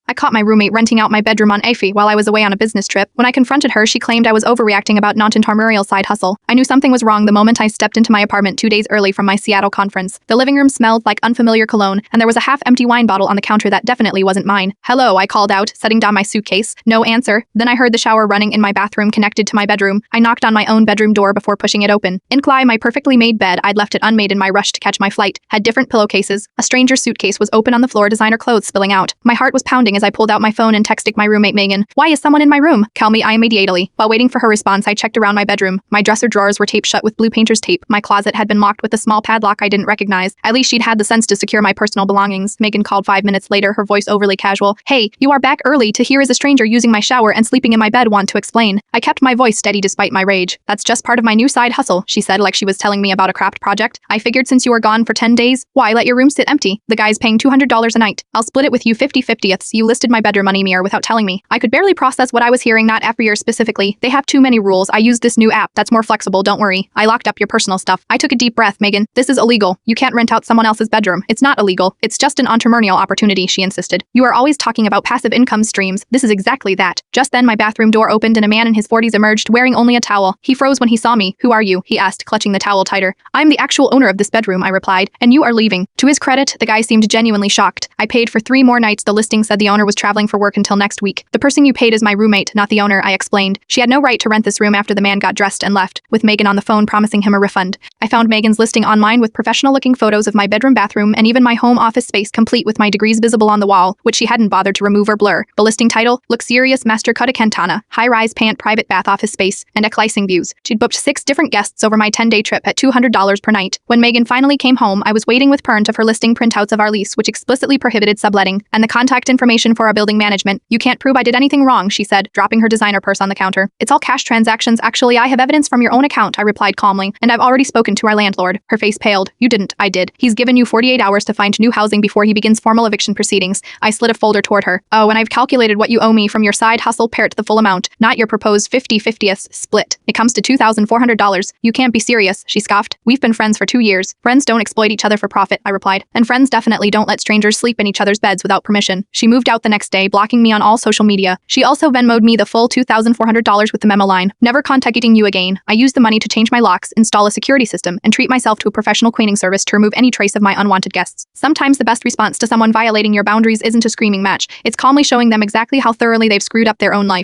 I caught my roommate renting out my bedroom on Afi while I was away on a business trip. When I confronted her, she claimed I was overreacting about Entrepreneurial side hustle. I knew something was wrong the moment I stepped into my apartment 2 days early from my Seattle conference. The living room smelled like unfamiliar cologne, and there was a half-empty wine bottle on the counter that definitely wasn't mine. "Hello," I called out, setting down my suitcase. No answer. Then I heard the shower running in my bathroom connected to my bedroom. I knocked on my own bedroom door before pushing it open. In my perfectly made bed, I'd left it unmade in my rush to catch my flight, had different pillowcases. A stranger's suitcase was open on the floor, designer clothes spilling out. My heart was pounding as I pulled out my phone and texted my roommate Megan. "Why is someone in my room? Call me immediately." While waiting for her response, I checked around my bedroom. My dresser drawers were taped shut with blue painter's tape. My closet had been locked with a small padlock I didn't recognize. At least she'd had the sense to secure my personal belongings. Megan called 5 minutes later, her voice overly casual. "Hey, you are back early. To here is a stranger using my shower and sleeping in my bed. Want to explain?" I kept my voice steady despite my rage. "That's just part of my new side hustle," she said like she was telling me about a craft project. "I figured since you were gone for 10 days, why let your room sit empty? The guy's paying $200 a night. I'll split it with you 50/50ths. You listed my bedroom on Emir without telling me." I could barely process what I was hearing, not Afrier specifically. "They have too many rules. I used this new app that's more flexible, don't worry. I locked up your personal stuff." I took a deep breath. "Megan, this is illegal. You can't rent out someone else's bedroom." "It's not illegal. It's just an entrepreneurial opportunity," she insisted. "You are always talking about passive income streams. This is exactly that." Just then my bathroom door opened and a man in his 40s emerged, wearing only a towel. He froze when he saw me. "Who are you?" he asked, clutching the towel tighter. "I'm the actual owner of this bedroom," I replied, "and you are leaving." To his credit, the guy seemed genuinely shocked. "I paid for 3 more nights. The listing said the owner was traveling for work until next week." "The person you paid is my roommate, not the owner," I explained. "She had no right to rent this room after the man got dressed and left," with Megan on the phone promising him a refund. I found Megan's listing online with professional-looking photos of my bedroom, bathroom, and even my home office space, complete with my degrees visible on the wall, which she hadn't bothered to remove or blur. The listing title: Luxurious Master Cantana, high-rise pant private bath office space, and eclicing views. She'd booked 6 different guests over my 10-day trip at $200 per night. When Megan finally came home, I was waiting with print of her listing printouts of our lease, which explicitly prohibited subletting, and the contact information for our building management. "You can't prove I did anything wrong," she said, dropping her designer purse on the counter. "It's all cash transactions. Actually, I have evidence from your own account," I replied calmly, "and I've already spoken to our landlord." Her face paled. "You didn't." "I did. He's given you 48 hours to find new housing before he begins formal eviction proceedings." I slid a folder toward her. "Oh, and I've calculated what you owe me from your side hustle part, the full amount, not your proposed 50/50th split. It comes to $2,400. "You can't be serious," she scoffed. "We've been friends for 2 years. Friends don't exploit each other for profit," I replied. "And friends definitely don't let strangers sleep in each other's beds without permission." She moved out the next day, blocking me on all social media. She also Venmo'd me the full $2,400 with the memo line: "Never contacting you again." I used the money to change my locks, install a security system, and treat myself to a professional cleaning service to remove any trace of my unwanted guests. Sometimes the best response to someone violating your boundaries isn't a screaming match. It's calmly showing them exactly how thoroughly they've screwed up their own life.